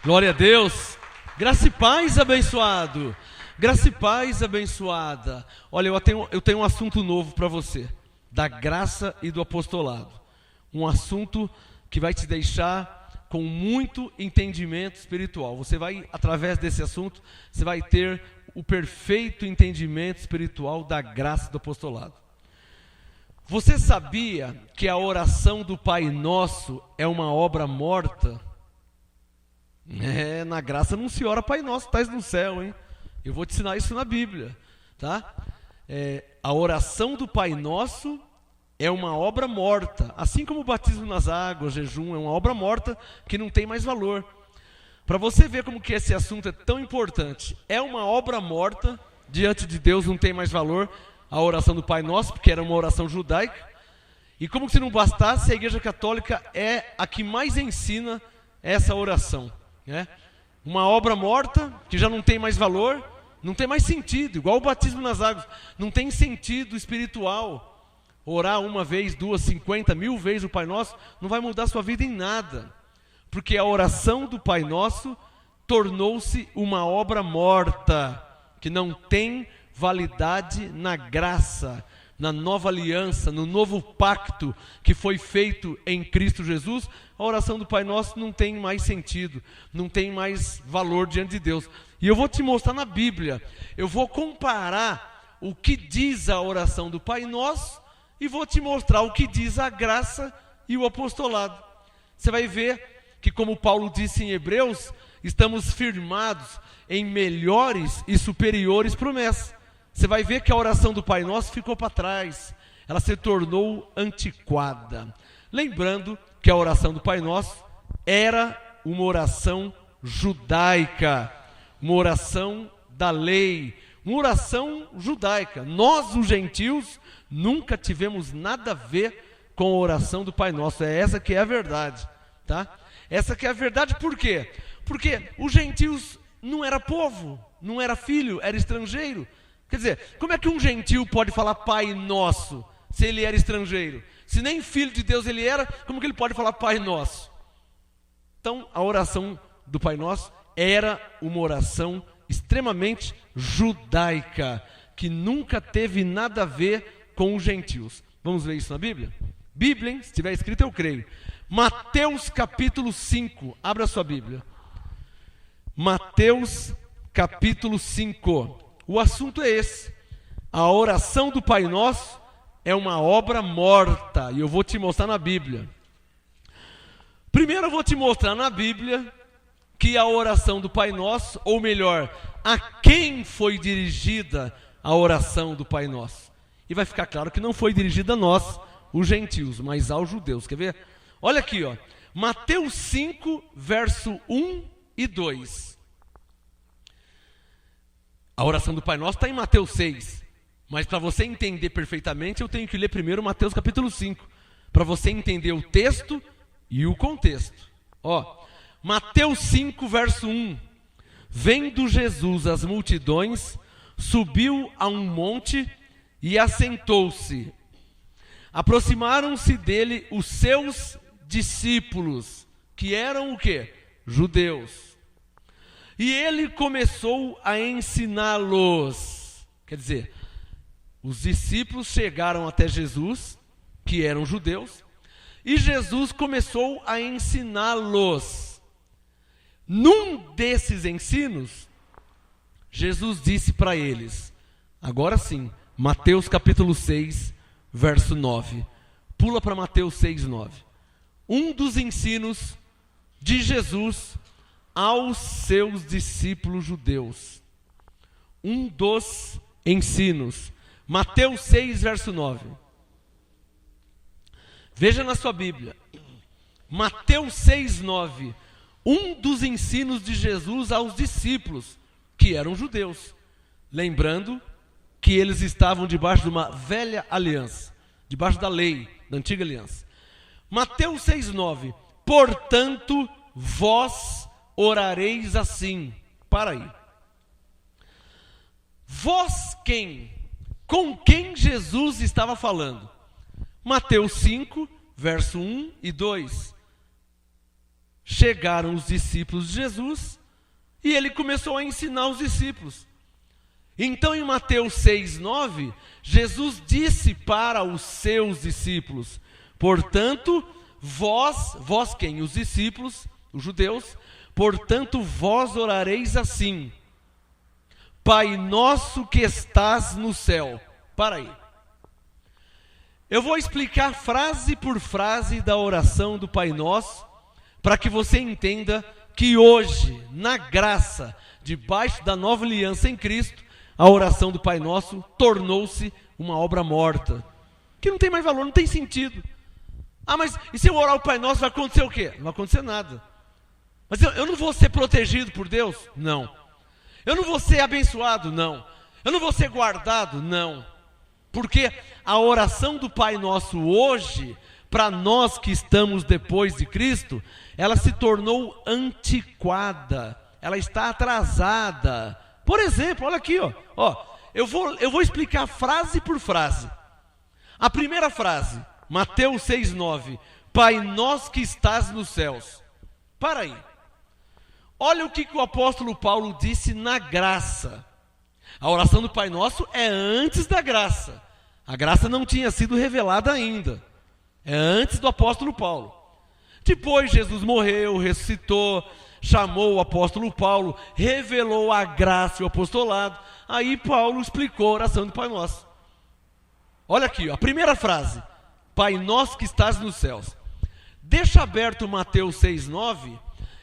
Glória a Deus. Graça e paz, abençoado. Graça e paz, abençoada. Olha, eu tenho um assunto novo para você. Da graça e do apostolado. Um assunto que vai te deixar com muito entendimento espiritual. Você vai, através desse assunto, você vai ter o perfeito entendimento espiritual da graça e do apostolado. Você sabia que a oração do Pai Nosso é uma obra morta? Na graça não se ora Pai Nosso, estás no céu, hein? Eu vou te ensinar isso na Bíblia, tá? A oração do Pai Nosso é uma obra morta, assim como o batismo nas águas, o jejum, é uma obra morta que não tem mais valor. Para você ver como que esse assunto é tão importante, é uma obra morta, diante de Deus não tem mais valor, a oração do Pai Nosso, porque era uma oração judaica, e como se não bastasse, a Igreja Católica é a que mais ensina essa oração. Uma obra morta, que já não tem mais valor, não tem mais sentido, igual o batismo nas águas, não tem sentido espiritual. Orar uma vez, 2, 50, 1000 vezes o Pai Nosso, não vai mudar sua vida em nada, porque a oração do Pai Nosso tornou-se uma obra morta, que não tem validade na graça, na nova aliança, no novo pacto que foi feito em Cristo Jesus. A oração do Pai Nosso não tem mais sentido, não tem mais valor diante de Deus. E eu vou te mostrar na Bíblia, eu vou comparar o que diz a oração do Pai Nosso e vou te mostrar o que diz a graça e o apostolado. Você vai ver que, como Paulo disse em Hebreus, estamos firmados em melhores e superiores promessas. Você vai ver que a oração do Pai Nosso ficou para trás, ela se tornou antiquada. Lembrando que a oração do Pai Nosso era uma oração judaica, uma oração da lei, uma oração judaica. Nós, os gentios, nunca tivemos nada a ver com a oração do Pai Nosso. É essa que é a verdade, tá? Essa que é a verdade, por quê? Porque os gentios não era povo, não era filho, era estrangeiro. Quer dizer, como é que um gentio pode falar Pai Nosso, se ele era estrangeiro? Se nem filho de Deus ele era, como que ele pode falar Pai Nosso? Então, a oração do Pai Nosso era uma oração extremamente judaica, que nunca teve nada a ver com os gentios. Vamos ver isso na Bíblia? Bíblia, hein? Se tiver escrito eu creio. Mateus capítulo 5, abra sua Bíblia. Mateus capítulo 5. O assunto é esse. A oração do Pai Nosso é uma obra morta. E eu vou te mostrar na Bíblia. Primeiro eu vou te mostrar na Bíblia que a oração do Pai Nosso, ou melhor, a quem foi dirigida a oração do Pai Nosso. E vai ficar claro que não foi dirigida a nós, os gentios, mas aos judeus. Quer ver? Olha aqui, ó. Mateus 5, verso 1 e 2. A oração do Pai Nosso está em Mateus 6. Mas para você entender perfeitamente, eu tenho que ler primeiro Mateus capítulo 5. Para você entender o texto e o contexto. Ó, Mateus 5, verso 1. Vendo Jesus as multidões, subiu a um monte e assentou-se. Aproximaram-se dele os seus discípulos, que eram o quê? Judeus. E ele começou a ensiná-los. Quer dizer, os discípulos chegaram até Jesus, que eram judeus, e Jesus começou a ensiná-los. Num desses ensinos, Jesus disse para eles, agora sim, Mateus capítulo 6, verso 9. Pula para Mateus 6, 9. Um dos ensinos de Jesus aos seus discípulos judeus. Um dos ensinos. Mateus 6, verso 9. Veja na sua Bíblia. Mateus 6, 9. Um dos ensinos de Jesus aos discípulos, que eram judeus. Lembrando que eles estavam debaixo de uma velha aliança, debaixo da lei, da antiga aliança. Mateus 6, 9. Portanto, vós orareis assim. Para aí. Vós quem? Com quem Jesus estava falando? Mateus 5, verso 1 e 2. chegaram os discípulos de Jesus e ele começou a ensinar os discípulos. Então, em Mateus 6:9, Jesus disse para os seus discípulos: portanto, vós quem? Os discípulos, os judeus, portanto, vós orareis assim: Pai nosso que estás no céu. Para aí. Eu vou explicar frase por frase da oração do Pai Nosso, para que você entenda que hoje, na graça, debaixo da nova aliança em Cristo, a oração do Pai Nosso tornou-se uma obra morta, que não tem mais valor, não tem sentido. Ah, mas e se eu orar o Pai Nosso, vai acontecer o quê? Não vai acontecer nada. Mas eu não vou ser protegido por Deus? Não. Eu não vou ser abençoado? Não. Eu não vou ser guardado? Não. Porque a oração do Pai Nosso hoje, para nós que estamos depois de Cristo, ela se tornou antiquada, ela está atrasada. Por exemplo, olha aqui, eu vou explicar frase por frase. A primeira frase, Mateus 6:9, Pai nosso que estás nos céus. Para aí. Olha o que o apóstolo Paulo disse na graça. A oração do Pai Nosso é antes da graça. A graça não tinha sido revelada ainda. É antes do apóstolo Paulo. Depois Jesus morreu, ressuscitou, chamou o apóstolo Paulo, revelou a graça e o apostolado. Aí Paulo explicou a oração do Pai Nosso. Olha aqui, a primeira frase. Pai nosso que estás nos céus. Deixa aberto Mateus 6:9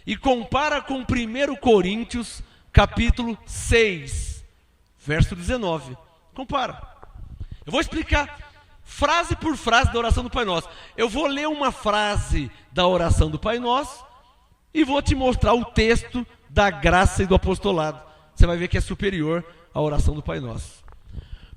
e compara com 1 Coríntios capítulo 6, verso 19. Compara. Eu vou explicar frase por frase da oração do Pai Nosso. Eu vou ler uma frase da oração do Pai Nosso e vou te mostrar o texto da graça e do apostolado. Você vai ver que é superior à oração do Pai Nosso.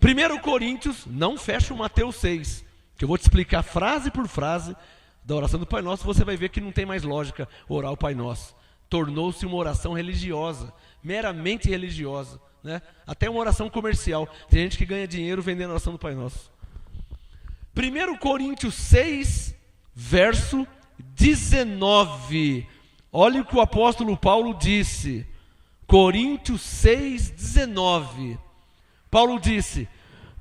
1 Coríntios, não fecha o Mateus 6, que eu vou te explicar frase por frase da oração do Pai Nosso. Você vai ver que não tem mais lógica orar o Pai Nosso. Tornou-se uma oração religiosa, meramente religiosa, né? Até uma oração comercial. Tem gente que ganha dinheiro vendendo a oração do Pai Nosso. 1 Coríntios 6, verso 19. Olha o que o apóstolo Paulo disse. Coríntios 6, 19. Paulo disse: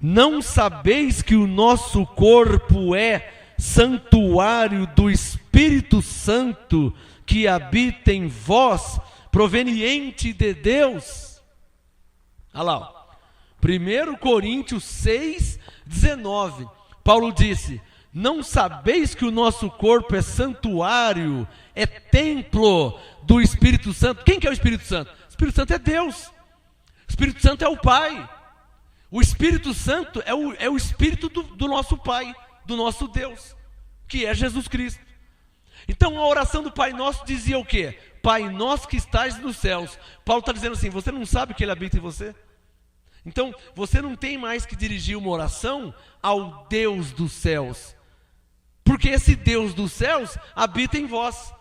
não sabeis que o nosso corpo é santuário do Espírito Santo que habita em vós, proveniente de Deus? Olha lá, 1 Coríntios 6, 19. Paulo disse: não sabeis que o nosso corpo é santuário, é templo do Espírito Santo? Quem que é o Espírito Santo? O Espírito Santo é Deus. O Espírito Santo é o Pai. O Espírito Santo é o Espírito do nosso Pai, do nosso Deus, que é Jesus Cristo. Então a oração do Pai Nosso dizia o quê? Pai nosso que estás nos céus. Paulo está dizendo assim: você não sabe que Ele habita em você? Então você não tem mais que dirigir uma oração ao Deus dos céus, porque esse Deus dos céus habita em vós.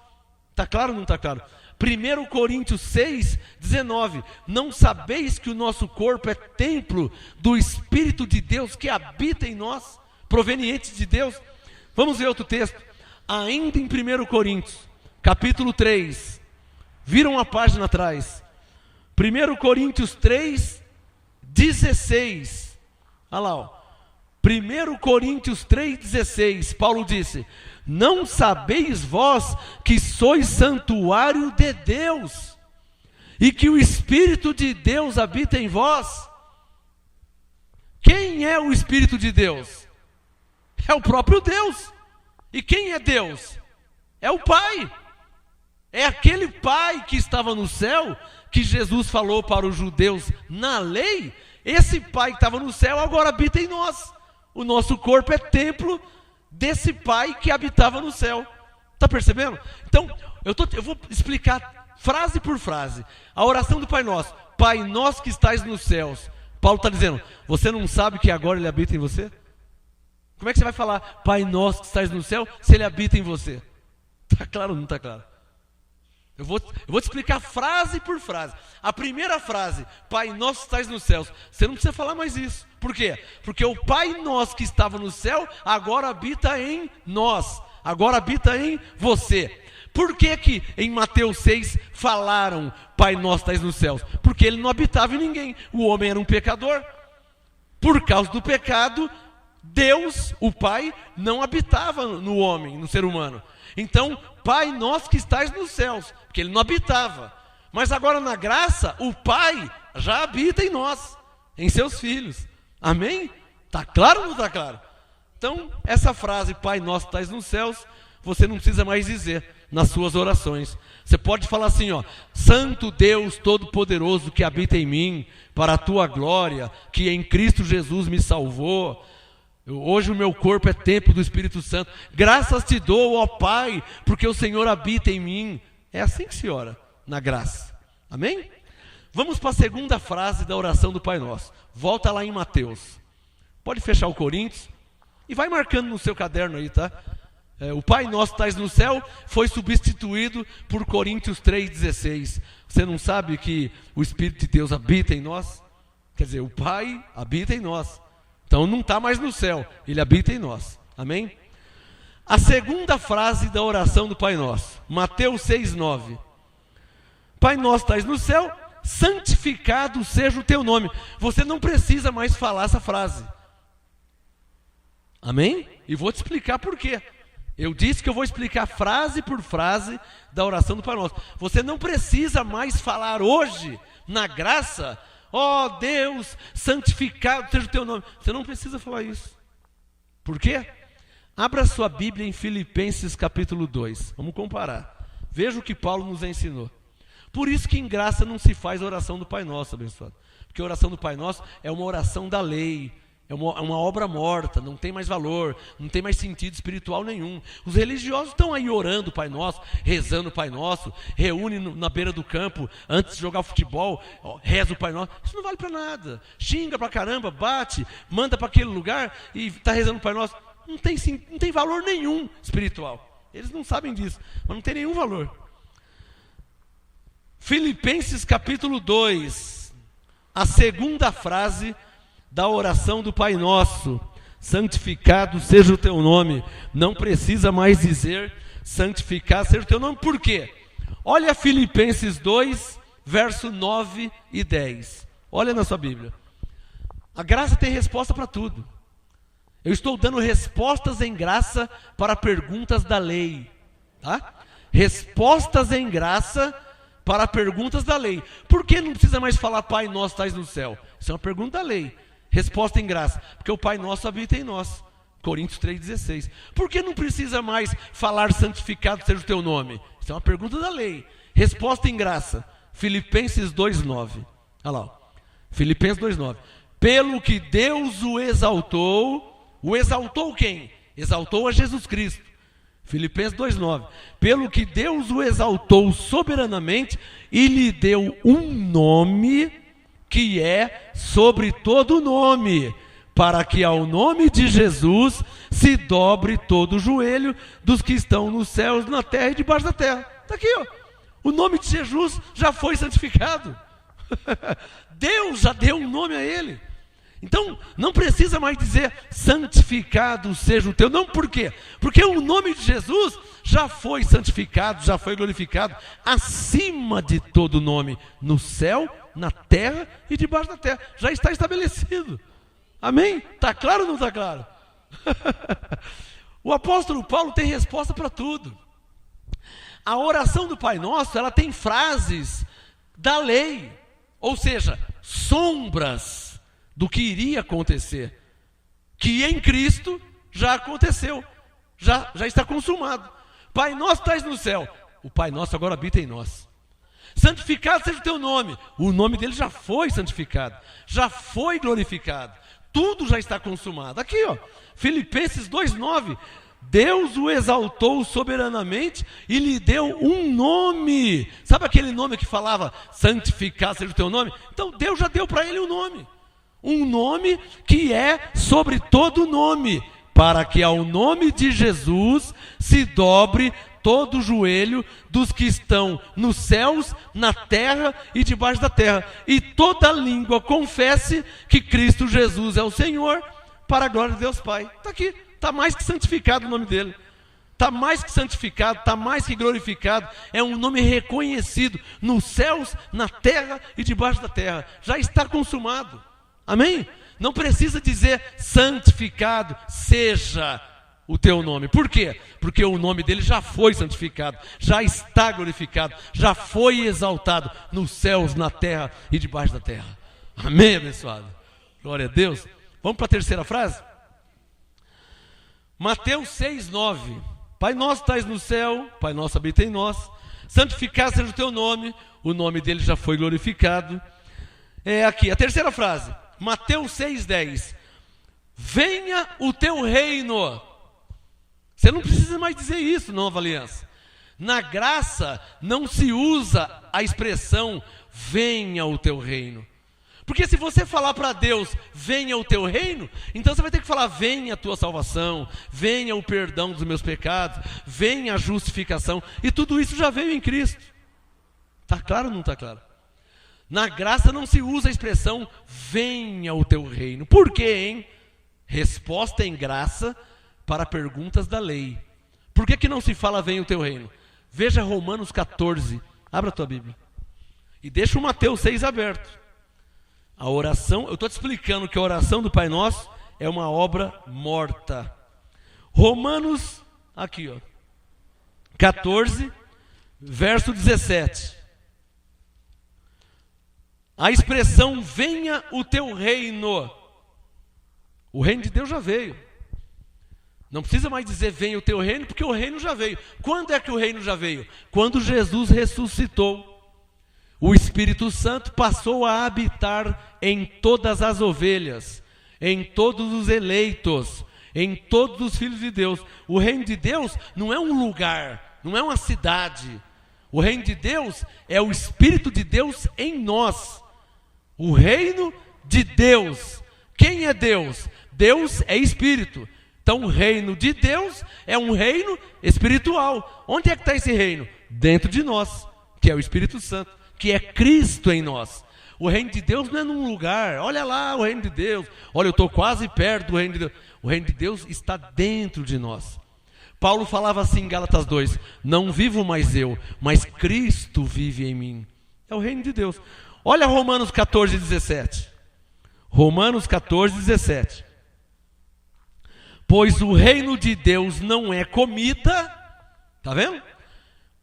Está claro ou não está claro? 1 Coríntios 6, 19. Não sabeis que o nosso corpo é templo do Espírito de Deus que habita em nós, proveniente de Deus? Vamos ver outro texto. Ainda em 1 Coríntios, capítulo 3. Viram a página atrás. 1 Coríntios 3, 16. Olha lá, ó. 1 Coríntios 3, 16. Paulo disse: não sabeis vós que sois santuário de Deus e que o Espírito de Deus habita em vós? Quem é o Espírito de Deus? É o próprio Deus. E quem é Deus? É o Pai. É aquele Pai que estava no céu, que Jesus falou para os judeus na lei. Esse Pai que estava no céu agora habita em nós. O nosso corpo é templo desse Pai que habitava no céu. Está percebendo? Então, eu vou explicar frase por frase. A oração do Pai Nosso. Pai nosso que estais nos céus. Paulo está dizendo: você não sabe que agora Ele habita em você? Como é que você vai falar Pai nosso que estás no céu se Ele habita em você? Está claro ou não está claro? Eu vou te explicar frase por frase. A primeira frase, Pai nosso que estás nos céus, você não precisa falar mais isso. Por quê? Porque o Pai nosso que estava no céu agora habita em nós. Agora habita em você. Por que em Mateus 6 falaram, Pai nosso que estás nos céus? Porque ele não habitava em ninguém. O homem era um pecador. Por causa do pecado, Deus, o Pai, não habitava no homem, no ser humano. Então, Pai nosso que estás nos céus, porque ele não habitava. Mas agora na graça, o Pai já habita em nós, em seus filhos. Amém? Está claro ou não está claro? Então, essa frase, Pai nosso que estás nos céus, você não precisa mais dizer nas suas orações. Você pode falar assim, ó: Santo Deus Todo-Poderoso que habita em mim, para a tua glória, que em Cristo Jesus me salvou. Hoje o meu corpo é templo do Espírito Santo. Graças te dou, ó Pai, porque o Senhor habita em mim. É assim que se ora, na graça. Amém? Vamos para a segunda frase da oração do Pai Nosso. Volta lá em Mateus. Pode fechar o Coríntios e vai marcando no seu caderno aí, tá? O Pai Nosso que estás no céu foi substituído por Coríntios 3,16. Você não sabe que o Espírito de Deus habita em nós? Quer dizer, o Pai habita em nós. Então não está mais no céu, ele habita em nós. Amém? A segunda frase da oração do Pai Nosso, Mateus 6,9. Pai Nosso que estás no céu, santificado seja o teu nome. Você não precisa mais falar essa frase. Amém? E vou te explicar por quê. Eu disse que eu vou explicar frase por frase da oração do Pai Nosso. Você não precisa mais falar hoje, na graça, ó Deus, santificado seja o teu nome. Você não precisa falar isso. Por quê? Abra sua Bíblia em Filipenses capítulo 2. Vamos comparar. Veja o que Paulo nos ensinou. Por isso que em graça não se faz a oração do Pai Nosso, abençoado. Porque a oração do Pai Nosso é uma oração da lei. É uma obra morta, não tem mais valor, não tem mais sentido espiritual nenhum. Os religiosos estão aí orando o Pai Nosso, rezando o Pai Nosso, reúne na beira do campo, antes de jogar futebol, reza o Pai Nosso. Isso não vale para nada. Xinga pra caramba, bate, manda para aquele lugar e está rezando o Pai Nosso. Não tem valor nenhum espiritual. Eles não sabem disso, mas não tem nenhum valor. Filipenses capítulo 2, a segunda frase da oração do Pai Nosso: santificado seja o teu nome. Não precisa mais dizer santificado seja o teu nome. Por quê? Olha Filipenses 2, verso 9 e 10. Olha na sua Bíblia. A graça tem resposta para tudo. Eu estou dando respostas em graça para perguntas da lei, tá? Respostas em graça para perguntas da lei. Por que não precisa mais falar Pai Nosso que estás no céu? Isso é uma pergunta da lei. Resposta em graça, porque o Pai Nosso habita em nós. Coríntios 3,16. Por que não precisa mais falar santificado seja o teu nome? Isso é uma pergunta da lei. Resposta em graça, Filipenses 2,9. Olha lá, Filipenses 2,9. Pelo que Deus o exaltou quem? Exaltou a Jesus Cristo. Filipenses 2,9. Pelo que Deus o exaltou soberanamente e lhe deu um nome que é sobre todo nome, para que ao nome de Jesus se dobre todo o joelho dos que estão nos céus, na terra e debaixo da terra. Está aqui, ó. O nome de Jesus já foi santificado. Deus já deu um nome a ele. Então, não precisa mais dizer santificado seja o teu nome. Por quê? Porque o nome de Jesus já foi santificado, já foi glorificado acima de todo nome, no céu, na terra e debaixo da terra. Já está estabelecido. Amém? Está claro ou não está claro? O apóstolo Paulo tem resposta para tudo. A oração do Pai Nosso, ela tem frases da lei, ou seja, sombras do que iria acontecer, que em Cristo já aconteceu, já está consumado. Pai Nosso que estás no céu, o Pai Nosso agora habita em nós. Santificado seja o teu nome, o nome dele já foi santificado, já foi glorificado, tudo já está consumado. Aqui, ó, Filipenses 2,9. Deus o exaltou soberanamente e lhe deu um nome. Sabe aquele nome que falava santificado seja o teu nome? Então Deus já deu para ele um nome. Um nome que é sobre todo nome, para que ao nome de Jesus se dobre todo o joelho dos que estão nos céus, na terra e debaixo da terra, e toda língua confesse que Cristo Jesus é o Senhor, para a glória de Deus Pai. Está aqui, está mais que santificado o nome dele. Está mais que santificado, está mais que glorificado. É um nome reconhecido nos céus, na terra e debaixo da terra. Já está consumado. Amém? Não precisa dizer santificado seja o teu nome. Por quê? Porque o nome dele já foi santificado, já está glorificado, já foi exaltado nos céus, na terra e debaixo da terra. Amém, abençoado? Glória a Deus. Vamos para a terceira frase? Mateus 6:9. Pai nosso que estás no céu, Pai nosso habita em nós, santificado seja o teu nome, o nome dele já foi glorificado. É aqui, a terceira frase, Mateus 6:10. Venha o teu reino. Você não precisa mais dizer isso, nova aliança. Na graça não se usa a expressão venha o teu reino. Porque se você falar para Deus, venha o teu reino, então você vai ter que falar, venha a tua salvação, venha o perdão dos meus pecados, venha a justificação. E tudo isso já veio em Cristo. Está claro ou não está claro? Na graça não se usa a expressão, venha o teu reino. Por quê, hein? Resposta em graça para perguntas da lei. Por que não se fala, venha o teu reino? Veja Romanos 14. Abra a tua Bíblia. E deixa o Mateus 6 aberto. A oração, eu estou te explicando que a oração do Pai Nosso é uma obra morta. Romanos, aqui ó, 14, verso 17. A expressão venha o teu reino. O reino de Deus já veio. Não precisa mais dizer venha o teu reino, porque o reino já veio. Quando é que o reino já veio? Quando Jesus ressuscitou. O Espírito Santo passou a habitar em todas as ovelhas, em todos os eleitos, em todos os filhos de Deus. O reino de Deus não é um lugar, não é uma cidade. O reino de Deus é o Espírito de Deus em nós. O reino de Deus. Quem é Deus? Deus é Espírito. Então o reino de Deus é um reino espiritual. Onde é que está esse reino? Dentro de nós, que é o Espírito Santo, que é Cristo em nós. O reino de Deus não é num lugar, olha lá o reino de Deus, olha eu estou quase perto do reino de Deus. O reino de Deus está dentro de nós. Paulo falava assim em Gálatas 2, não vivo mais eu, mas Cristo vive em mim. É o reino de Deus. Olha Romanos 14, 17. Romanos 14, 17. Pois o reino de Deus não é comida, está vendo?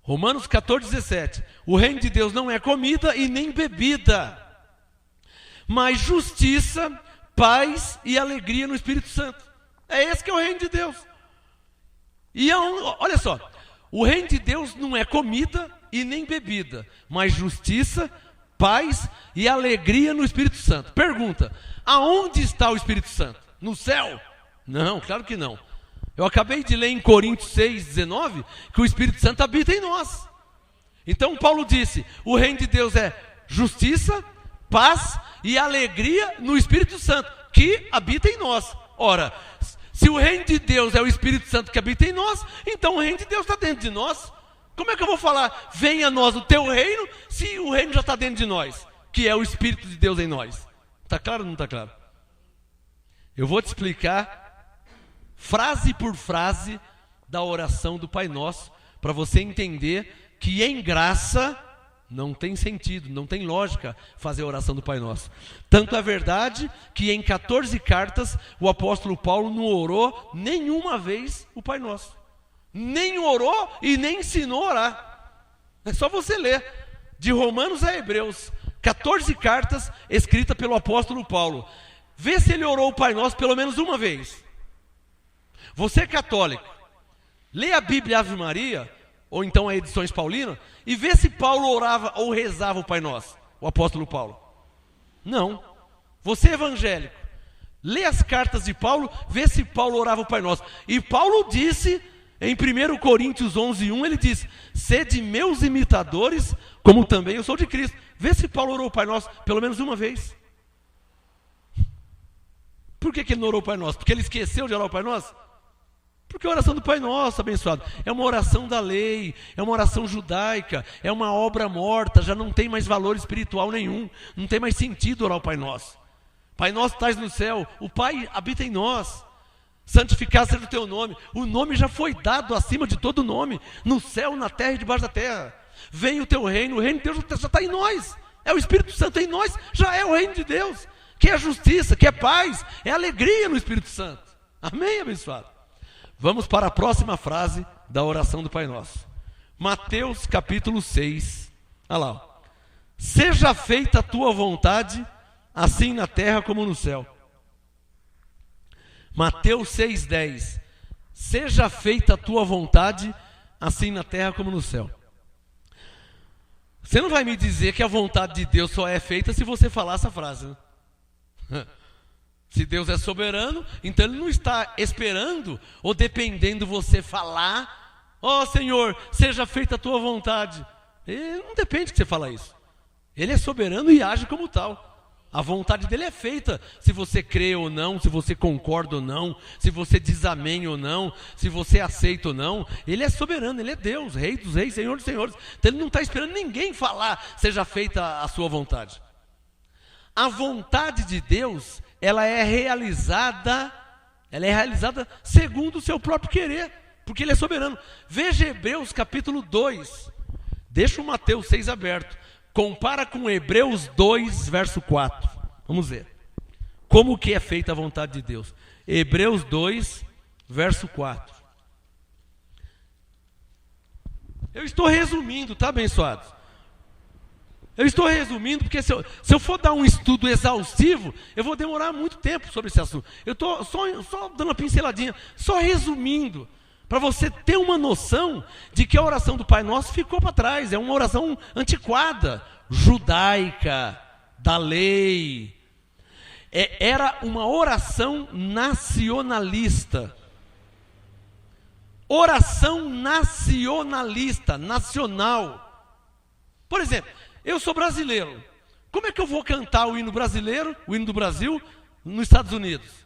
Romanos 14, 17. O reino de Deus não é comida e nem bebida, mas justiça, paz e alegria no Espírito Santo. É esse que é o reino de Deus. E olha só, o reino de Deus não é comida e nem bebida, mas justiça, paz e alegria no Espírito Santo. Pergunta, aonde está o Espírito Santo? No céu? Não, claro que não. Eu acabei de ler em Coríntios 6, 19, que o Espírito Santo habita em nós. Então Paulo disse, o reino de Deus é justiça, paz e alegria no Espírito Santo, que habita em nós. Ora, se o reino de Deus é o Espírito Santo que habita em nós, então o reino de Deus está dentro de nós. Como é que eu vou falar, venha a nós o teu reino, se o reino já está dentro de nós, que é o Espírito de Deus em nós? Está claro ou não está claro? Eu vou te explicar frase por frase da oração do Pai Nosso, para você entender que em graça não tem sentido, não tem lógica fazer a oração do Pai Nosso. Tanto é verdade que em 14 cartas o apóstolo Paulo não orou nenhuma vez o Pai Nosso. Nem orou e nem ensinou a orar. É só você ler, de Romanos a Hebreus, 14 cartas escritas pelo apóstolo Paulo. Vê se ele orou o Pai Nosso pelo menos uma vez. Você é católico, lê a Bíblia Ave Maria, ou então a Edições Paulina, e vê se Paulo orava ou rezava o Pai Nosso, o apóstolo Paulo. Não. Você é evangélico, lê as cartas de Paulo, vê se Paulo orava o Pai Nosso. E Paulo disse, em 1 Coríntios 11, 1, ele diz, sede meus imitadores, como também eu sou de Cristo. Vê se Paulo orou o Pai Nosso pelo menos uma vez. Por que ele não orou o Pai Nosso? Porque ele esqueceu de orar o Pai Nosso? Porque a oração do Pai Nosso, abençoado, é uma oração da lei, é uma oração judaica, é uma obra morta, já não tem mais valor espiritual nenhum, não tem mais sentido orar o Pai Nosso. Pai Nosso estás no céu, o Pai habita em nós. Santificado seja o teu nome. O nome já foi dado acima de todo nome, no céu, na terra e debaixo da terra. Venha o teu reino, o reino de Deus já está em nós. É o Espírito Santo em nós, já é o reino de Deus. Que é justiça, que é paz, é alegria no Espírito Santo. Amém, abençoado? Vamos para a próxima frase da oração do Pai Nosso. Mateus capítulo 6. Olha lá. Ó. Seja feita a tua vontade, assim na terra como no céu. Mateus 6,10. Seja feita a tua vontade, assim na terra como no céu. Você não vai me dizer que a vontade de Deus só é feita se você falar essa frase, né? Se Deus é soberano, então Ele não está esperando ou dependendo você falar: ó Senhor, seja feita a tua vontade. Ele não depende que você fale isso. Ele é soberano e age como tal. A vontade dele é feita, se você crê ou não, se você concorda ou não, se você diz amém ou não, se você aceita ou não. Ele é soberano, ele é Deus, Rei dos reis, Senhor dos senhores. Então ele não está esperando ninguém falar: seja feita a sua vontade. A vontade de Deus, ela é realizada segundo o seu próprio querer, porque Ele é soberano. Veja Hebreus capítulo 2, deixa o Mateus 6 aberto, compara com Hebreus 2, verso 4, vamos ver, como que é feita a vontade de Deus. Hebreus 2, verso 4. Eu estou resumindo, tá, abençoados? Eu estou resumindo, porque se eu for dar um estudo exaustivo, eu vou demorar muito tempo sobre esse assunto. Eu estou só dando uma pinceladinha, só resumindo, para você ter uma noção de que a oração do Pai Nosso ficou para trás. É uma oração antiquada, judaica, da lei. Era uma oração nacionalista. Oração nacionalista, nacional. Por exemplo, eu sou brasileiro. Como é que eu vou cantar o hino brasileiro, o hino do Brasil, nos Estados Unidos?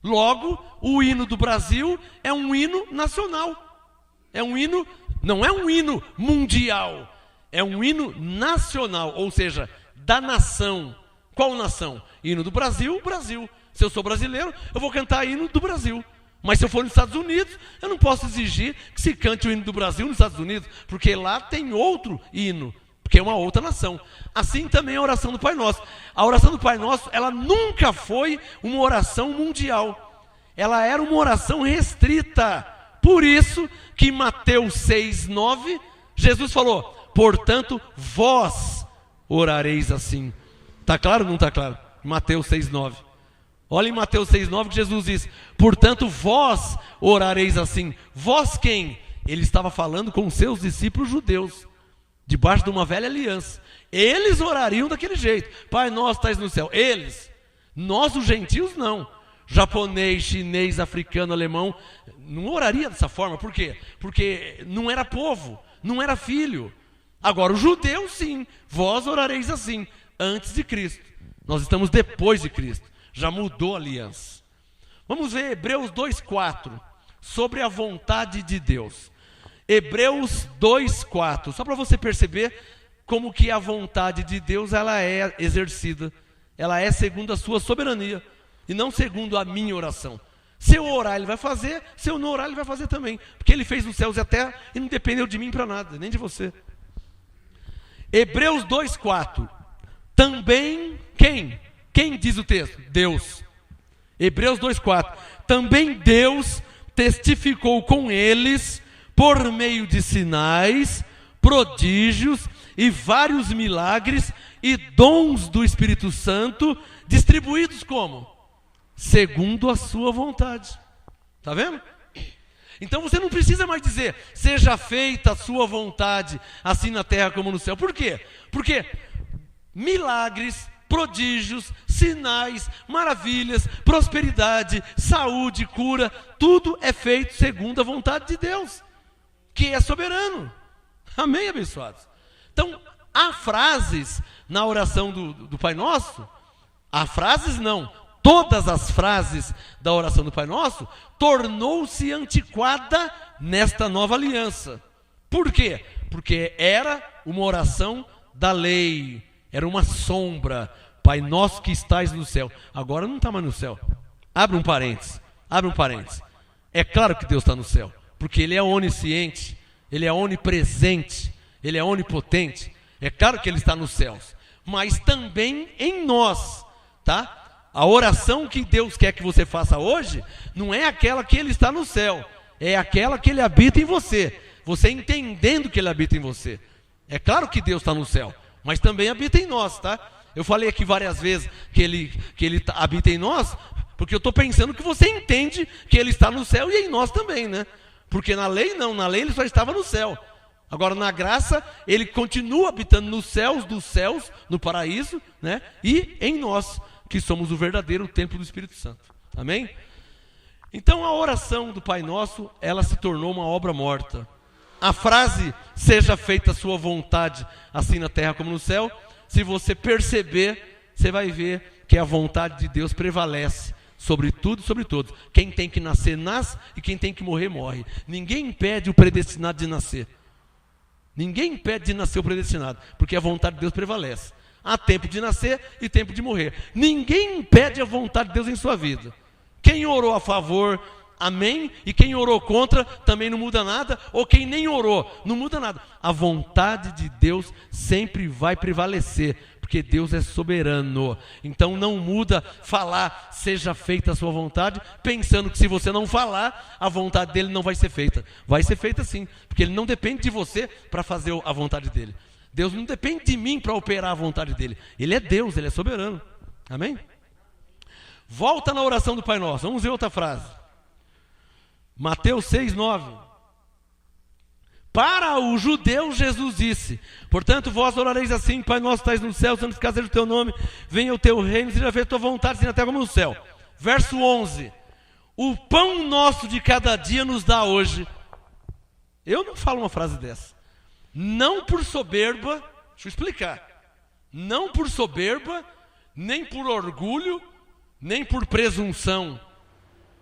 Logo, o hino do Brasil é um hino nacional. É um hino, não é um hino mundial. É um hino nacional, ou seja, da nação. Qual nação? Hino do Brasil, Brasil. Se eu sou brasileiro, eu vou cantar hino do Brasil. Mas se eu for nos Estados Unidos, eu não posso exigir que se cante o hino do Brasil nos Estados Unidos, porque lá tem outro hino, porque é uma outra nação. Assim também a oração do Pai Nosso. A oração do Pai Nosso, ela nunca foi uma oração mundial. Ela era uma oração restrita. Por isso que em Mateus 6,9, Jesus falou: portanto, vós orareis assim. Está claro ou não está claro? Mateus 6,9. Olha em Mateus 6,9 que Jesus diz: portanto, vós orareis assim. Vós quem? Ele estava falando com os seus discípulos judeus, debaixo de uma velha aliança. Eles orariam daquele jeito: Pai nosso que estás no céu. Eles. Nós, os gentios, não. Japonês, chinês, africano, alemão, não oraria dessa forma. Por quê? Porque não era povo, não era filho. Agora, os judeus, sim. Vós orareis assim, antes de Cristo. Nós estamos depois de Cristo. Já mudou a aliança. Vamos ver Hebreus 2,4, sobre a vontade de Deus. Hebreus 2,4, só para você perceber como que a vontade de Deus ela é exercida. Ela é segundo a sua soberania e não segundo a minha oração. Se eu orar, Ele vai fazer. Se eu não orar, Ele vai fazer também. Porque Ele fez os céus e a terra e não dependeu de mim para nada, nem de você. Hebreus 2,4. Também, quem? Quem diz o texto? Deus. Hebreus 2,4. Também Deus testificou com eles por meio de sinais, prodígios e vários milagres e dons do Espírito Santo, distribuídos como? Segundo a sua vontade. Está vendo? Então você não precisa mais dizer: seja feita a sua vontade, assim na terra como no céu. Por quê? Porque milagres, prodígios, sinais, maravilhas, prosperidade, saúde, cura, tudo é feito segundo a vontade de Deus, que é soberano. Amém, abençoados? Então, há frases na oração do Pai Nosso, há frases não, todas as frases da oração do Pai Nosso tornou-se antiquada nesta nova aliança. Por quê? Porque era uma oração da lei, era uma sombra. Pai nosso que estais no céu. Agora não está mais no céu. Abre um parênteses. Abre um parênteses. É claro que Deus está no céu, porque Ele é onisciente, Ele é onipresente, Ele é onipotente. É claro que Ele está nos céus, mas também em nós, tá? A oração que Deus quer que você faça hoje não é aquela que Ele está no céu, é aquela que Ele habita em você. Você entendendo que Ele habita em você. É claro que Deus está no céu, mas também habita em nós, tá? Eu falei aqui várias vezes que ele habita em nós, porque eu estou pensando que você entende que Ele está no céu e em nós também, né? Porque na lei não, na lei Ele só estava no céu. Agora na graça, Ele continua habitando nos céus dos céus, no paraíso, né? E em nós, que somos o verdadeiro templo do Espírito Santo. Amém? Então a oração do Pai Nosso, ela se tornou uma obra morta. A frase, seja feita a sua vontade, assim na terra como no céu, se você perceber, você vai ver que a vontade de Deus prevalece sobre tudo e sobre todos. Quem tem que nascer, nasce, e quem tem que morrer, morre. Ninguém impede o predestinado de nascer. Ninguém impede de nascer o predestinado, porque a vontade de Deus prevalece. Há tempo de nascer e tempo de morrer. Ninguém impede a vontade de Deus em sua vida. Quem orou a favor, amém, e quem orou contra também não muda nada, ou quem nem orou, não muda nada. A vontade de Deus sempre vai prevalecer, porque Deus é soberano. Então não muda falar, seja feita a sua vontade, pensando que se você não falar, a vontade dele não vai ser feita. Vai ser feita sim, porque ele não depende de você para fazer a vontade dele. Deus não depende de mim para operar a vontade dele. Ele é Deus, ele é soberano. Amém? Volta na oração do Pai Nosso, vamos ver outra frase. Mateus 6:9. Para o judeu Jesus disse: portanto vós orareis assim, Pai nosso que estais no céu, santificado seja o teu nome, venha o teu reino, seja feita a tua vontade, assim na terra como no céu. Verso 11. O pão nosso de cada dia nos dá hoje. Eu não falo uma frase dessa. Não por soberba, deixa eu explicar. Não por soberba, nem por orgulho, nem por presunção,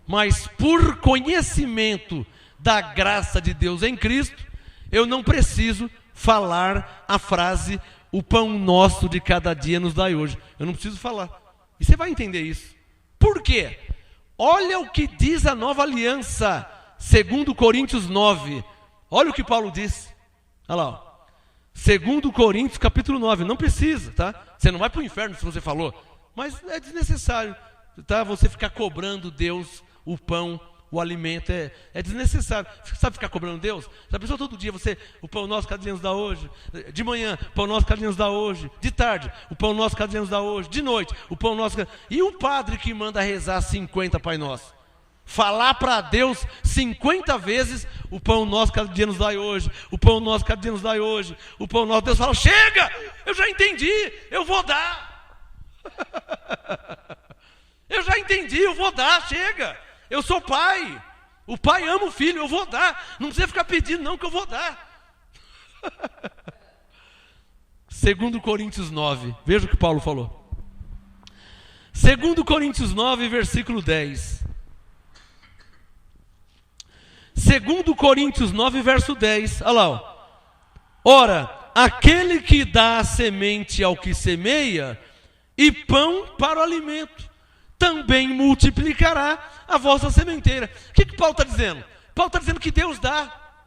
mas por conhecimento da graça de Deus em Cristo, eu não preciso falar a frase, o pão nosso de cada dia nos dai hoje. Eu não preciso falar. E você vai entender isso. Por quê? Olha o que diz a nova aliança, 2 Coríntios 9. Olha o que Paulo disse. Olha lá, ó. 2 Coríntios capítulo 9. Não precisa, tá? Você não vai para o inferno se você falou. Mas é desnecessário, tá? Você ficar cobrando Deus o pão, o alimento, é desnecessário. Sabe ficar cobrando Deus? Já pensou todo dia você, o pão nosso cada dia nos dá hoje? De manhã, o pão nosso cada dia nos dá hoje. De tarde, o pão nosso cada dia nos dá hoje. De noite, o pão nosso cada... E o padre que manda rezar 50 Pai Nosso? Falar para Deus 50 vezes, o pão nosso cada dia nos dai hoje. O pão nosso cada dia nos dai hoje. O pão nosso, Deus fala, chega, eu já entendi, eu vou dar. Eu já entendi, eu vou dar, chega. Eu sou pai. O pai ama o filho, eu vou dar. Não precisa ficar pedindo não que eu vou dar. 2 Coríntios 9. Veja o que Paulo falou. 2 Coríntios 9, versículo 10. 2 Coríntios 9, verso 10. Olha lá. Ó. Ora, aquele que dá a semente ao que semeia e pão para o alimento, também multiplicará a vossa sementeira. O que Paulo está dizendo? Paulo está dizendo que Deus dá.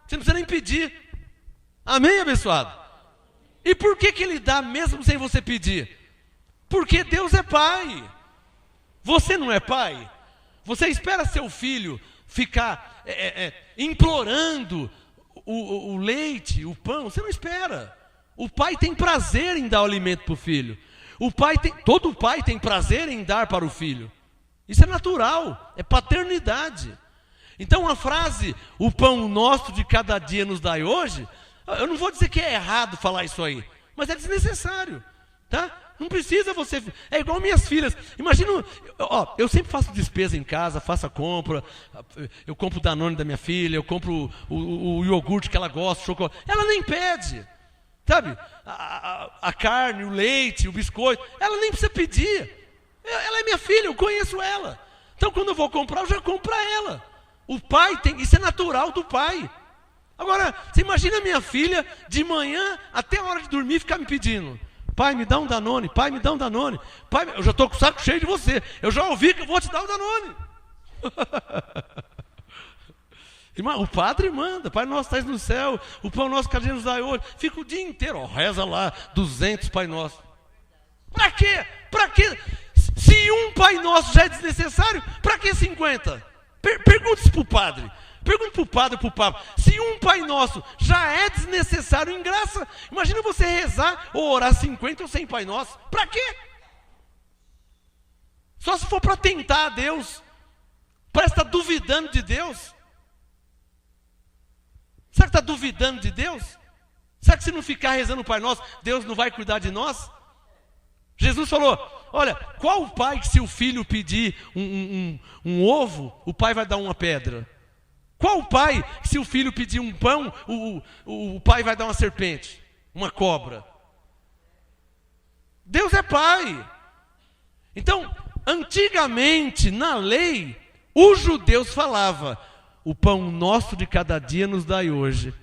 Você não precisa nem pedir. Amém, abençoado? E por que Ele dá mesmo sem você pedir? Porque Deus é pai. Você não é pai? Você espera seu filho ficar implorando o leite, o pão? Você não espera. O pai tem prazer em dar o alimento para o filho. Todo pai tem prazer em dar para o filho. Isso é natural, é paternidade. Então a frase, o pão nosso de cada dia nos dai hoje, eu não vou dizer que é errado falar isso aí, mas é desnecessário, tá? Não precisa você... É igual minhas filhas. Imagina, eu sempre faço despesa em casa, faço a compra, eu compro o Danone da minha filha, eu compro o iogurte que ela gosta, o chocolate. Ela nem pede. Sabe, a carne, o leite, o biscoito, ela nem precisa pedir. Ela é minha filha, eu conheço ela. Então quando eu vou comprar, eu já compro para ela. O pai tem, isso é natural do pai. Agora, você imagina a minha filha de manhã até a hora de dormir ficar me pedindo: pai, me dá um Danone, pai, me dá um Danone. Pai, eu já estou com o saco cheio de você. Eu já ouvi que eu vou te dar um Danone. Irmão, o padre manda, Pai nosso que estás no céu, o pão nosso cada dia nos dai hoje. Fica o dia inteiro, ó, reza lá, 200 Pai Nosso. Para quê? Para quê? Se um Pai Nosso já é desnecessário, para que 50? Pergunte isso para o padre. Pergunte para o padre ou para o papa. Se um Pai Nosso já é desnecessário em graça, imagina você rezar ou orar 50 ou 100 Pai Nosso. Para quê? Só se for para tentar a Deus. Parece que está duvidando de Deus. Será que está duvidando de Deus? Será que se não ficar rezando o Pai Nosso, Deus não vai cuidar de nós? Jesus falou, olha, qual o pai que se o filho pedir um ovo, o pai vai dar uma pedra? Qual o pai que se o filho pedir um pão, o pai vai dar uma serpente, uma cobra? Deus é pai. Então, antigamente, na lei, os judeus falavam, o pão nosso de cada dia nos dai hoje.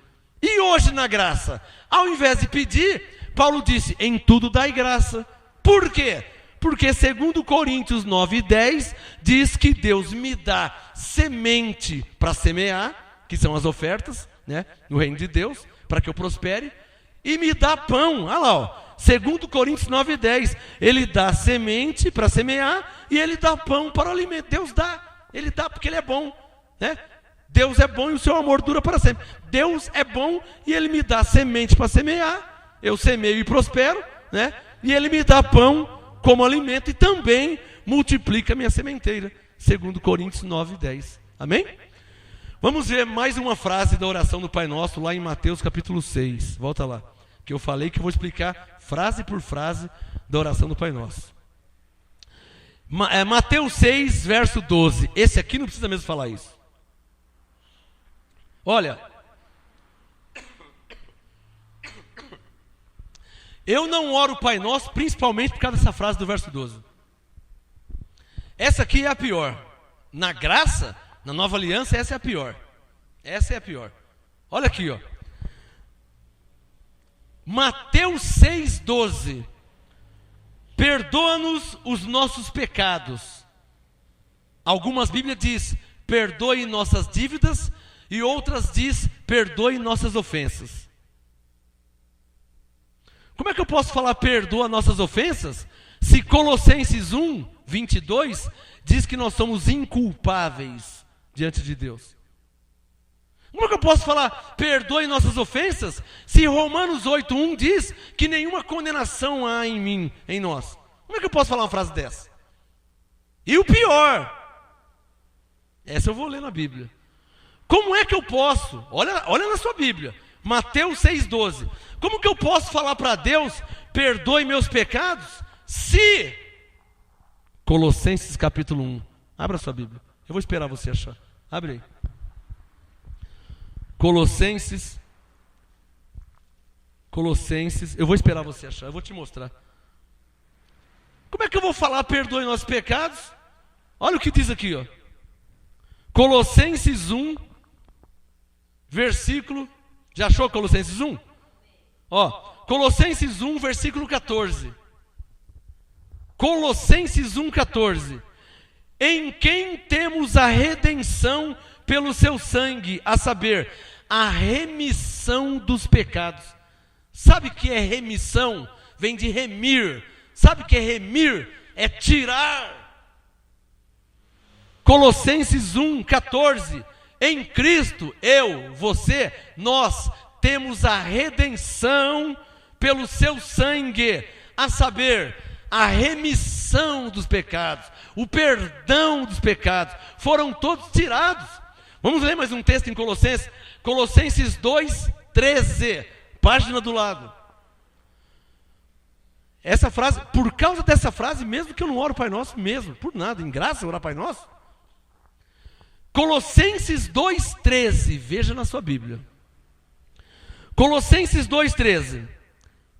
E hoje na graça, ao invés de pedir, Paulo disse, em tudo dai graça. Por quê? Porque segundo Coríntios 9:10, diz que Deus me dá semente para semear, que são as ofertas, né, no reino de Deus, para que eu prospere, e me dá pão. Olha lá, ó, segundo Coríntios 9:10, Ele dá semente para semear e Ele dá pão para o alimento. Deus dá, Ele dá porque Ele é bom, né? Deus é bom e o seu amor dura para sempre. Deus é bom e Ele me dá semente para semear, eu semeio e prospero, né? E Ele me dá pão como alimento e também multiplica a minha sementeira, segundo Coríntios 9:10. Amém? Vamos ver mais uma frase da oração do Pai Nosso, lá em Mateus capítulo 6. Volta lá, que eu falei que eu vou explicar frase por frase da oração do Pai Nosso. Mateus 6, verso 12. Esse aqui não precisa mesmo falar isso. Olha, eu não oro o Pai Nosso principalmente por causa dessa frase do verso 12. Essa aqui é a pior. Na graça, na nova aliança, essa é a pior. Essa é a pior. Olha aqui, ó. Mateus 6,12. Perdoa-nos os nossos pecados. Algumas Bíblias diz, perdoe nossas dívidas, e outras diz, perdoe nossas ofensas. Como é que eu posso falar perdoa nossas ofensas, se Colossenses 1:22 diz que nós somos inculpáveis diante de Deus? Como é que eu posso falar perdoe nossas ofensas, se Romanos 8:1 diz que nenhuma condenação há em mim, em nós? Como é que eu posso falar uma frase dessa? E o pior, essa eu vou ler na Bíblia. Como é que eu posso, olha na sua Bíblia, Mateus 6,12. Como que eu posso falar para Deus, perdoe meus pecados, se Colossenses capítulo 1. Abra a sua Bíblia. Eu vou esperar você achar. Abre aí. Colossenses. Eu vou esperar você achar. Eu vou te mostrar. Como é que eu vou falar perdoe nossos pecados? Olha o que diz aqui, ó. Colossenses 1, versículo... Já achou Colossenses 1? Ó, Colossenses 1, versículo 14. Colossenses 1,14. Em quem temos a redenção pelo seu sangue, a saber, a remissão dos pecados. Sabe o que é remissão? Vem de remir. Sabe o que é remir? É tirar. Colossenses 1,14. Em Cristo, eu, você, nós temos a redenção pelo seu sangue, a saber, a remissão dos pecados, o perdão dos pecados, foram todos tirados. Vamos ler mais um texto em Colossenses, Colossenses 2:13, página do lado. Essa frase, por causa dessa frase, mesmo que eu não oro Pai Nosso, mesmo, por nada, em graça orar Pai Nosso. Colossenses 2:13, veja na sua Bíblia. Colossenses 2:13.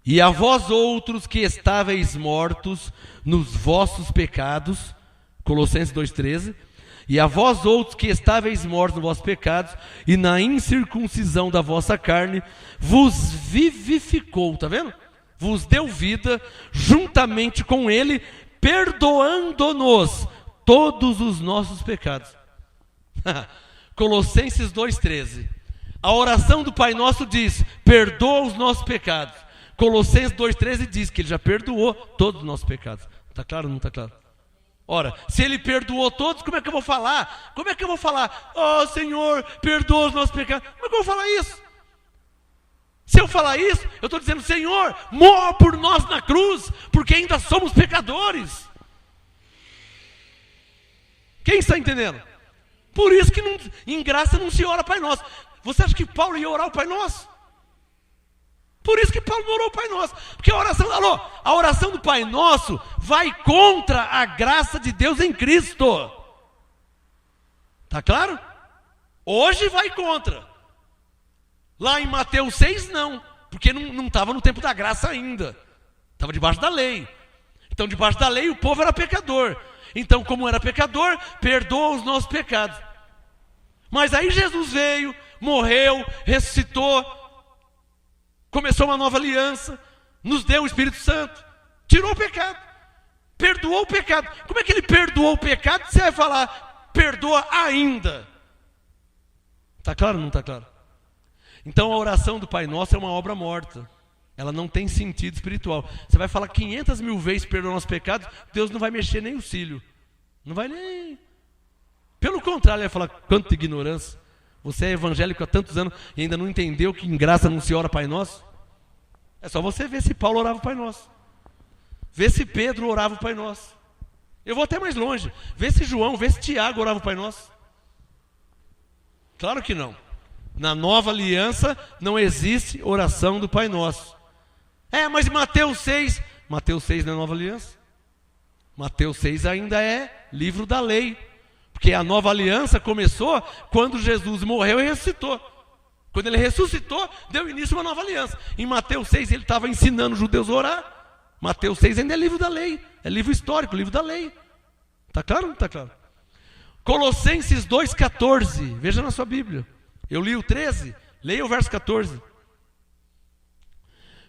E a vós outros que estáveis mortos nos vossos pecados, Colossenses 2:13. E a vós outros que estáveis mortos nos vossos pecados, e na incircuncisão da vossa carne, vos vivificou, está vendo? Vos deu vida, juntamente com ele, perdoando-nos todos os nossos pecados. Colossenses 2,13. A oração do Pai Nosso diz: perdoa os nossos pecados. Colossenses 2,13 diz que Ele já perdoou todos os nossos pecados. Está claro ou não está claro? Ora, se Ele perdoou todos, como é que eu vou falar? Como é que eu vou falar? Oh, Senhor, perdoa os nossos pecados. Como é que eu vou falar isso? Se eu falar isso, eu estou dizendo: Senhor, morra por nós na cruz, porque ainda somos pecadores. Quem está entendendo? Por isso que em graça não se ora Pai Nosso. Você acha que Paulo ia orar o Pai Nosso? Por isso que Paulo não orou o Pai Nosso. Porque a oração do Pai Nosso vai contra a graça de Deus em Cristo. Está claro? Hoje vai contra. Lá em Mateus 6 não. Porque não estava no tempo da graça ainda. Estava debaixo da lei. Então debaixo da lei o povo era pecador. Então como era pecador, perdoa os nossos pecados. Mas aí Jesus veio, morreu, ressuscitou, começou uma nova aliança, nos deu o Espírito Santo, tirou o pecado, perdoou o pecado. Como é que Ele perdoou o pecado? Você vai falar: perdoa ainda. Está claro ou não está claro? Então a oração do Pai Nosso é uma obra morta. Ela não tem sentido espiritual. Você vai falar 500 mil vezes perdoa nossos pecados, Deus não vai mexer nem o cílio. Não vai nem... Pelo contrário, Ele vai falar: quanta ignorância. Você é evangélico há tantos anos e ainda não entendeu que em graça não se ora Pai Nosso? É só você ver se Paulo orava o Pai Nosso. Vê se Pedro orava o Pai Nosso. Eu vou até mais longe. Vê se João, vê se Tiago orava o Pai Nosso. Claro que não. Na nova aliança não existe oração do Pai Nosso. Mas Mateus 6... Mateus 6 não é nova aliança. Mateus 6 ainda é livro da lei. Porque a nova aliança começou quando Jesus morreu e ressuscitou. Quando Ele ressuscitou, deu início a uma nova aliança. Em Mateus 6 Ele estava ensinando os judeus a orar. Mateus 6 ainda é livro da lei. É livro histórico, livro da lei. Está claro ou não está claro? Colossenses 2,14. Veja na sua Bíblia. Eu li o 13, leia o verso 14.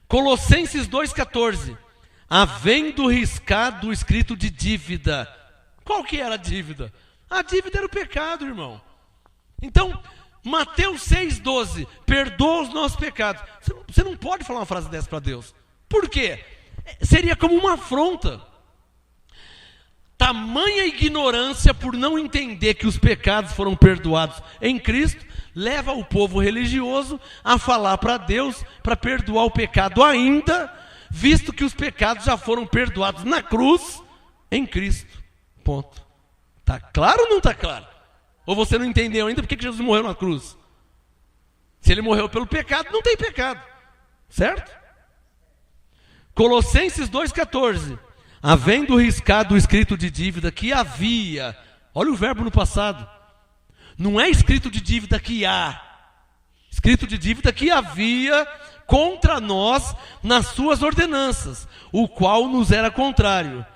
Colossenses 2,14. Havendo riscado o escrito de dívida. Qual que era a dívida? A dívida era o pecado, irmão. Então, Mateus 6,12. Perdoa os nossos pecados. Você não pode falar uma frase dessa para Deus. Por quê? Seria como uma afronta. Tamanha ignorância por não entender que os pecados foram perdoados em Cristo, leva o povo religioso a falar para Deus para perdoar o pecado ainda, visto que os pecados já foram perdoados na cruz em Cristo. Ponto. Está claro ou não está claro? Ou você não entendeu ainda porque que Jesus morreu na cruz? Se Ele morreu pelo pecado, não tem pecado. Certo? Colossenses 2,14. Havendo riscado o escrito de dívida que havia... Olha o verbo no passado. Não é escrito de dívida que há. Escrito de dívida que havia contra nós nas suas ordenanças, o qual nos era contrário.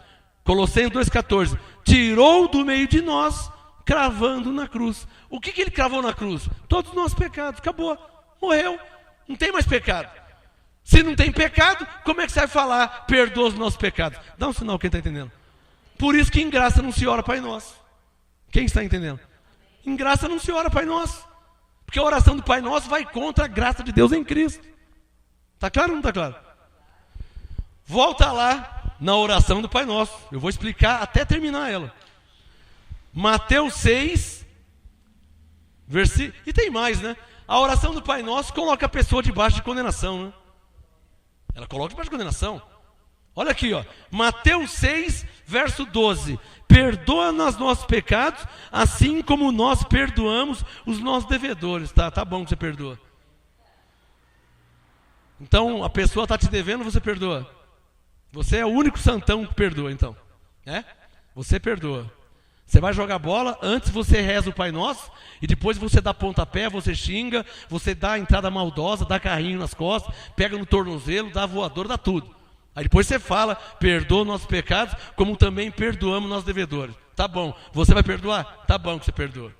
Colossenses 2,14. Tirou do meio de nós, cravando na cruz. O que Ele cravou na cruz? Todos os nossos pecados. Acabou. Morreu. Não tem mais pecado. Se não tem pecado, como é que você vai falar perdoa os nossos pecados? Dá um sinal, quem está entendendo? Por isso que em graça não se ora Pai Nosso. Quem está entendendo? Em graça não se ora Pai Nosso. Porque a oração do Pai Nosso vai contra a graça de Deus em Cristo. Está claro ou não está claro? Volta lá na oração do Pai Nosso. Eu vou explicar até terminar ela. Mateus 6, versículo... E tem mais, né? A oração do Pai Nosso coloca a pessoa debaixo de condenação, né? Ela coloca debaixo de condenação. Olha aqui, ó. Mateus 6, verso 12. Perdoa-nos nossos pecados, assim como nós perdoamos os nossos devedores. Tá bom que você perdoa. Então, a pessoa está te devendo, você perdoa. Você é o único santão que perdoa, então. Você perdoa. Você vai jogar bola, antes você reza o Pai Nosso, e depois você dá pontapé, você xinga, você dá entrada maldosa, dá carrinho nas costas, pega no tornozelo, dá voador, dá tudo. Aí depois você fala, perdoa nossos pecados, como também perdoamos nossos devedores. Tá bom, você vai perdoar? Tá bom que você perdoa.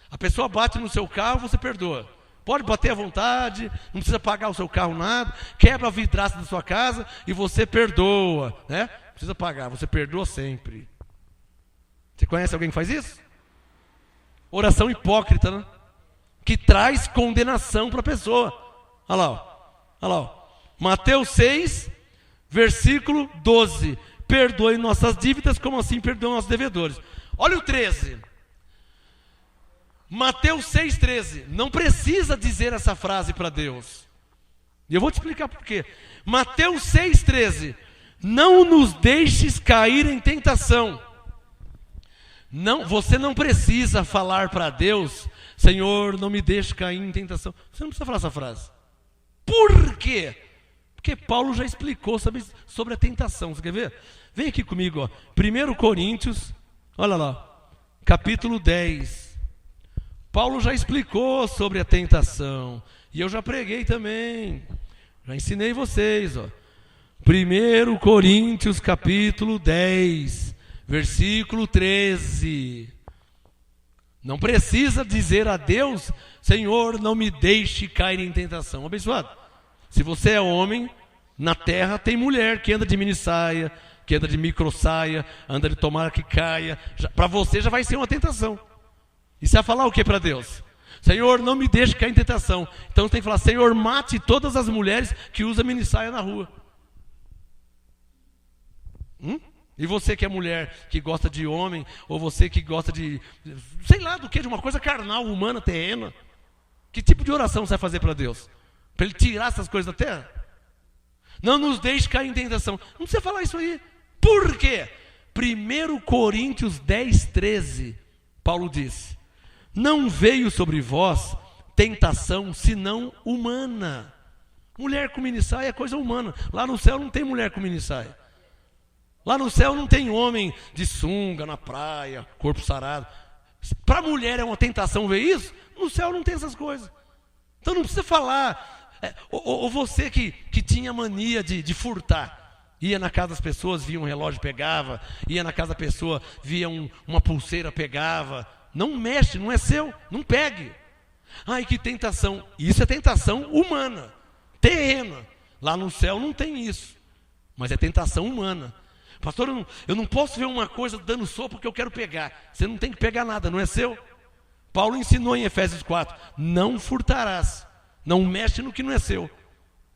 A pessoa bate no seu carro, você perdoa. Pode bater à vontade, não precisa pagar o seu carro nada, quebra a vidraça da sua casa e você perdoa, né? Não precisa pagar, você perdoa sempre. Você conhece alguém que faz isso? Oração hipócrita, né? Que traz condenação para a pessoa. Olha lá, ó. Olha lá, ó. Mateus 6, versículo 12. Perdoe nossas dívidas, como assim perdoam nossos devedores. Olha o 13. Mateus 6,13. Não precisa dizer essa frase para Deus. E eu vou te explicar por quê. Mateus 6,13. Não nos deixes cair em tentação. Não, você não precisa falar para Deus, Senhor, não me deixe cair em tentação. Você não precisa falar essa frase. Por quê? Porque Paulo já explicou sobre a tentação. Você quer ver? Vem aqui comigo, ó. 1 Coríntios, olha lá, capítulo 10. Paulo já explicou sobre a tentação. E eu já preguei também. Já ensinei vocês, ó. 1 Coríntios, capítulo 10, versículo 13. Não precisa dizer a Deus, Senhor, não me deixe cair em tentação. Abençoado. Se você é homem, na terra tem mulher que anda de minissaia, que anda de microsaia, anda de tomara que caia. Para você já vai ser uma tentação. E você vai falar o que para Deus? Senhor, não me deixe cair em tentação. Então você tem que falar, Senhor, mate todas as mulheres que usam minissaia na rua. E você que é mulher, que gosta de homem, ou você que gosta de, sei lá do que, de uma coisa carnal, humana, terrena. Que tipo de oração você vai fazer para Deus? Para Ele tirar essas coisas da terra? Não nos deixe cair em tentação. Não precisa falar isso aí. Por quê? 1 Coríntios 10, 13, Paulo disse, não veio sobre vós tentação senão humana. Mulher com minissaia é coisa humana. Lá no céu não tem mulher com minissaia. Lá no céu não tem homem de sunga na praia, corpo sarado. Para a mulher é uma tentação ver isso? No céu não tem essas coisas. Então não precisa falar. Ou você que tinha mania de furtar. Ia na casa das pessoas, via um relógio, pegava. Ia na casa da pessoa, via uma pulseira, pegava. Não mexe, não é seu, não pegue. Ai, que tentação. Isso é tentação humana, terrena. Lá no céu não tem isso. Mas é tentação humana. Pastor, eu não posso ver uma coisa dando sopa porque eu quero pegar. Você não tem que pegar nada, não é seu. Paulo ensinou em Efésios 4, não furtarás. Não mexe no que não é seu.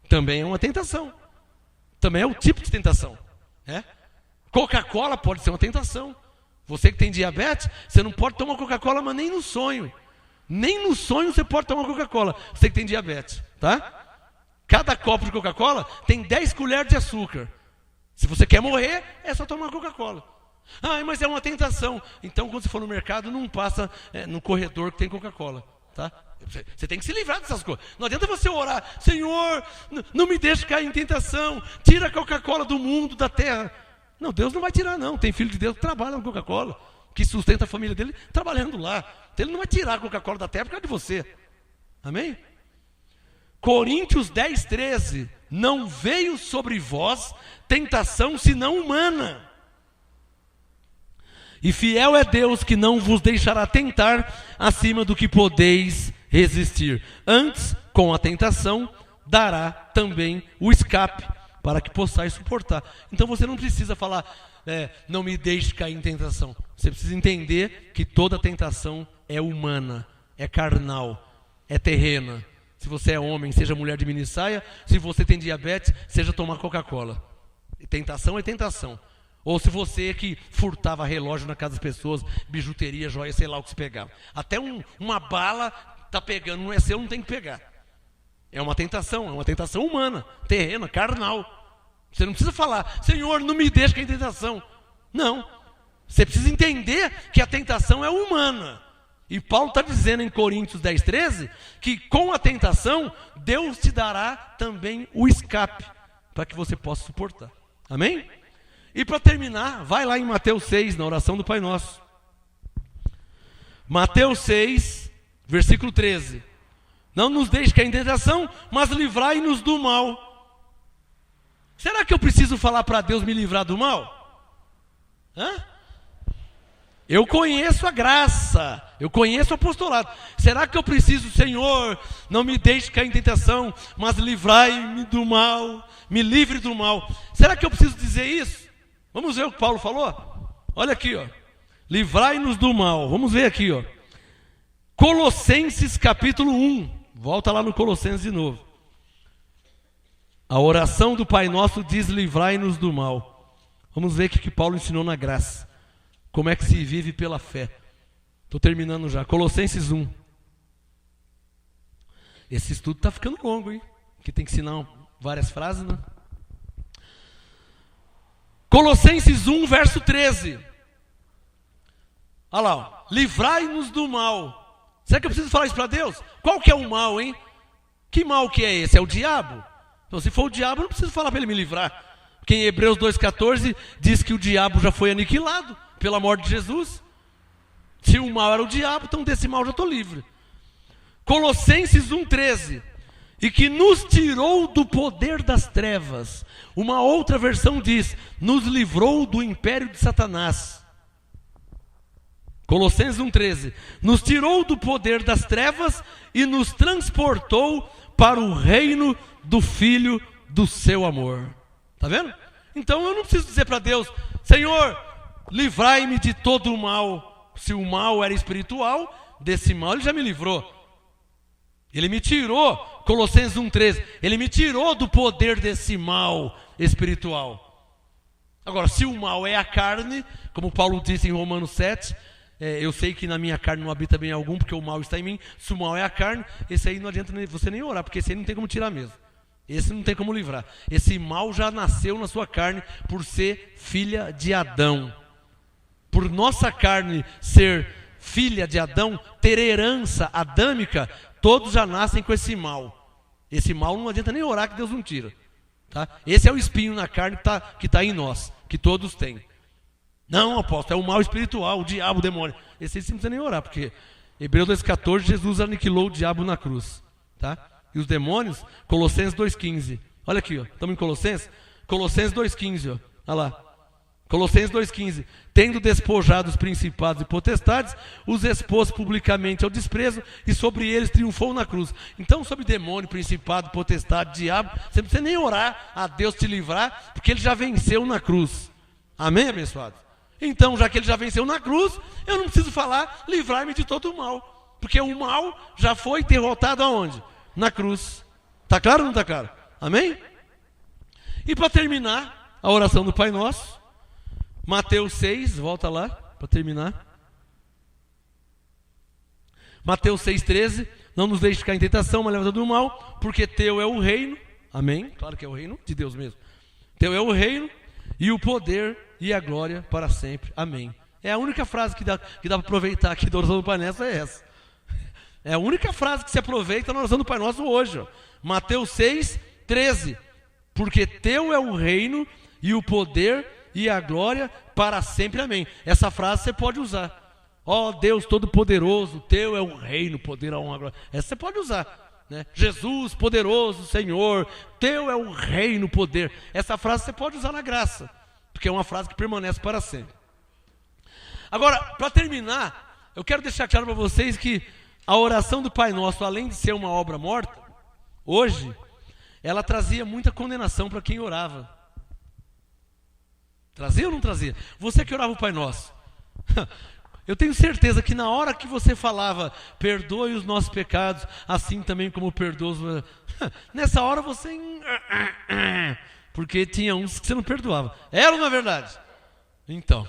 Também é uma tentação. Também é o tipo de tentação. Coca-Cola pode ser uma tentação. Você que tem diabetes, você não pode tomar Coca-Cola, mas nem no sonho. Nem no sonho você pode tomar Coca-Cola. Você que tem diabetes, tá? Cada copo de Coca-Cola tem 10 colheres de açúcar. Se você quer morrer, é só tomar Coca-Cola. Ah, mas é uma tentação. Então, quando você for no mercado, não passa no corredor que tem Coca-Cola, tá? Você tem que se livrar dessas coisas. Não adianta você orar, Senhor, não me deixe cair em tentação. Tira a Coca-Cola do mundo, da terra. Não, Deus não vai tirar, não. Tem filho de Deus que trabalha na Coca-Cola, que sustenta a família dele trabalhando lá. Então, ele não vai tirar a Coca-Cola da terra por causa de você. Amém? Coríntios 10, 13. Não veio sobre vós tentação senão humana. E fiel é Deus que não vos deixará tentar acima do que podeis resistir. Antes, com a tentação, dará também o escape para que possais suportar. Então você não precisa falar, não me deixe cair em tentação. Você precisa entender que toda tentação é humana, é carnal, é terrena. Se você é homem, seja mulher de minissaia. Se você tem diabetes, seja tomar Coca-Cola. Tentação é tentação. Ou se você que furtava relógio na casa das pessoas, bijuteria, joia, sei lá o que se pegava. Até uma bala está pegando, não é seu, não tem que pegar. É uma tentação humana, terrena, carnal. Você não precisa falar, Senhor, não me deixe cair em tentação. Não. Você precisa entender que a tentação é humana. E Paulo está dizendo em Coríntios 10, 13, que com a tentação, Deus te dará também o escape, para que você possa suportar. Amém? E para terminar, vai lá em Mateus 6, na oração do Pai Nosso. Mateus 6, versículo 13. Não nos deixe cair em tentação, mas livrai-nos do mal. Será que eu preciso falar para Deus me livrar do mal? Eu conheço a graça, eu conheço o apostolado. Será que eu preciso, Senhor, não me deixe cair em tentação, mas livrai-me do mal, me livre do mal? Será que eu preciso dizer isso? Vamos ver o que Paulo falou? Olha aqui, ó. Livrai-nos do mal. Vamos ver aqui, ó. Colossenses capítulo 1. Volta lá no Colossenses de novo. A oração do Pai Nosso diz: livrai-nos do mal. Vamos ver o que Paulo ensinou na graça. Como é que se vive pela fé. Estou terminando já. Colossenses 1. Esse estudo está ficando longo, hein? Que tem que ensinar várias frases, né? Colossenses 1, verso 13. Olha lá, ó. Livrai-nos do mal. Será que eu preciso falar isso para Deus? Qual que é o mal, hein? Que mal que é esse? É o diabo? Então, se for o diabo, eu não preciso falar para ele me livrar. Porque em Hebreus 2,14 diz que o diabo já foi aniquilado pela morte de Jesus. Se o mal era o diabo, então desse mal já estou livre. Colossenses 1,13. E que nos tirou do poder das trevas. Uma outra versão diz: nos livrou do império de Satanás. Colossenses 1,13. Nos tirou do poder das trevas e nos transportou para o reino do Filho do seu amor. Está vendo? Então eu não preciso dizer para Deus: Senhor, livrai-me de todo o mal. Se o mal era espiritual, desse mal ele já me livrou. Ele me tirou, Colossenses 1,13, ele me tirou do poder desse mal espiritual. Agora, se o mal é a carne, como Paulo disse em Romanos 7, eu sei que na minha carne não habita bem algum, porque o mal está em mim. Se o mal é a carne, esse aí não adianta você nem orar, porque esse aí não tem como tirar mesmo. Esse não tem como livrar. Esse mal já nasceu na sua carne por ser filha de Adão. Por nossa carne ser filha de Adão, ter herança adâmica, todos já nascem com esse mal. Esse mal não adianta nem orar que Deus não tira. Tá? Esse é o espinho na carne que está em nós, que todos têm. Não, apóstolo, é o mal espiritual, o diabo, o demônio. Esse aí você não precisa nem orar, porque Hebreus 2,14, Jesus aniquilou o diabo na cruz. Tá? E os demônios, Colossenses 2,15. Olha aqui, ó, estamos em Colossenses? Colossenses 2,15, ó. Olha lá. Colossenses 2,15. Tendo despojado os principados e potestades, os expôs publicamente ao desprezo e sobre eles triunfou na cruz. Então, sobre demônio, principado, potestade, diabo, você não precisa nem orar a Deus te livrar, porque ele já venceu na cruz. Amém, abençoado? Então, já que ele já venceu na cruz, eu não preciso falar, livrai-me de todo o mal. Porque o mal já foi derrotado aonde? Na cruz. Está claro ou não está claro? Amém? E para terminar, a oração do Pai Nosso, Mateus 6, volta lá, para terminar. Mateus 6,13, não nos deixe ficar em tentação, mas livra-nos do mal, porque teu é o reino, amém? Claro que é o reino de Deus mesmo. Teu é o reino, e o poder e a glória para sempre, amém. É a única frase que dá para aproveitar aqui da oração do Pai Nosso, é essa. É a única frase que se aproveita na oração do Pai Nosso hoje, ó. Mateus 6,13, porque teu é o reino, e o poder e a glória para sempre, amém. Essa frase você pode usar. Ó Deus Todo-Poderoso, teu é o reino, poder, a honra, a glória. Essa você pode usar, né? Jesus, poderoso Senhor, teu é o reino, poder. Essa frase você pode usar na graça, porque é uma frase que permanece para sempre. Agora, para terminar, eu quero deixar claro para vocês que a oração do Pai Nosso, além de ser uma obra morta, hoje, ela trazia muita condenação para quem orava. Trazia ou não trazia? Você que orava o Pai Nosso. Eu tenho certeza que na hora que você falava, perdoe os nossos pecados, assim também como perdoa os... Nessa hora você... Porque tinha uns que você não perdoava. Era uma verdade. Então,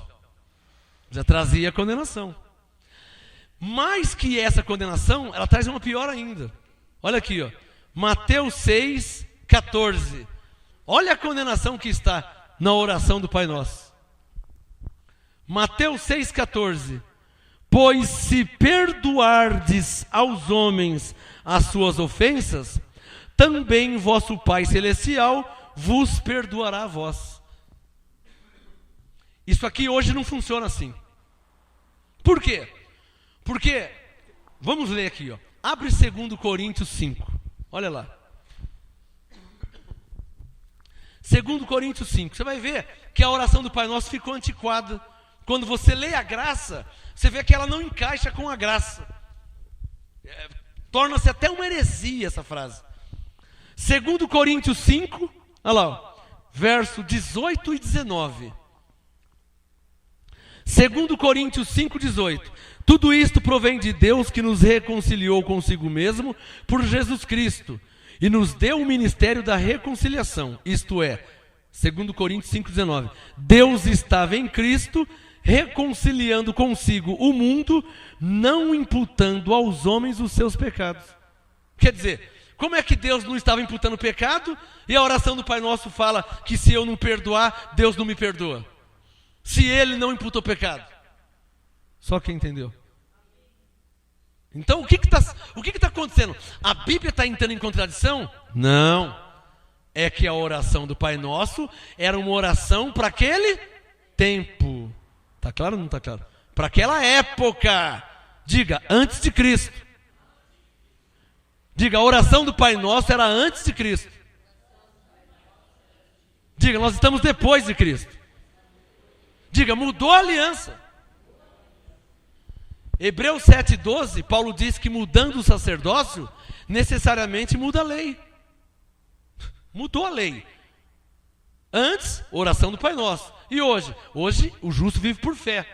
já trazia a condenação. Mais que essa condenação, ela traz uma pior ainda. Olha aqui, ó. Mateus 6,14. Olha a condenação que está na oração do Pai Nosso. Mateus 6,14. Pois se perdoardes aos homens as suas ofensas, também vosso Pai Celestial vos perdoará a vós. Isso aqui hoje não funciona assim. Por quê? Porque, vamos ler aqui, ó. Abre 2 Coríntios 5. Olha lá. 2 Coríntios 5. Você vai ver que a oração do Pai Nosso ficou antiquada. Quando você lê a graça, você vê que ela não encaixa com a graça. Torna-se até uma heresia essa frase. 2 Coríntios 5, olha lá, ó, verso 18 e 19. 2 Coríntios 5,18. Tudo isto provém de Deus, que nos reconciliou consigo mesmo por Jesus Cristo e nos deu o ministério da reconciliação. Isto é, 2 Coríntios 5,19. Deus estava em Cristo reconciliando consigo o mundo, não imputando aos homens os seus pecados. Quer dizer, como é que Deus não estava imputando pecado e a oração do Pai Nosso fala que se eu não perdoar, Deus não me perdoa? Se Ele não imputou pecado. Só quem entendeu. Então o que está acontecendo? A Bíblia está entrando em contradição? Não. É que a oração do Pai Nosso era uma oração para aquele tempo. Está claro ou não está claro? Para aquela época. Diga, antes de Cristo. Diga, a oração do Pai Nosso era antes de Cristo. Diga, nós estamos depois de Cristo. Diga, mudou a aliança. Hebreus 7,12, Paulo diz que mudando o sacerdócio, necessariamente muda a lei. Mudou a lei. Antes, oração do Pai Nosso. E hoje? Hoje, o justo vive por fé.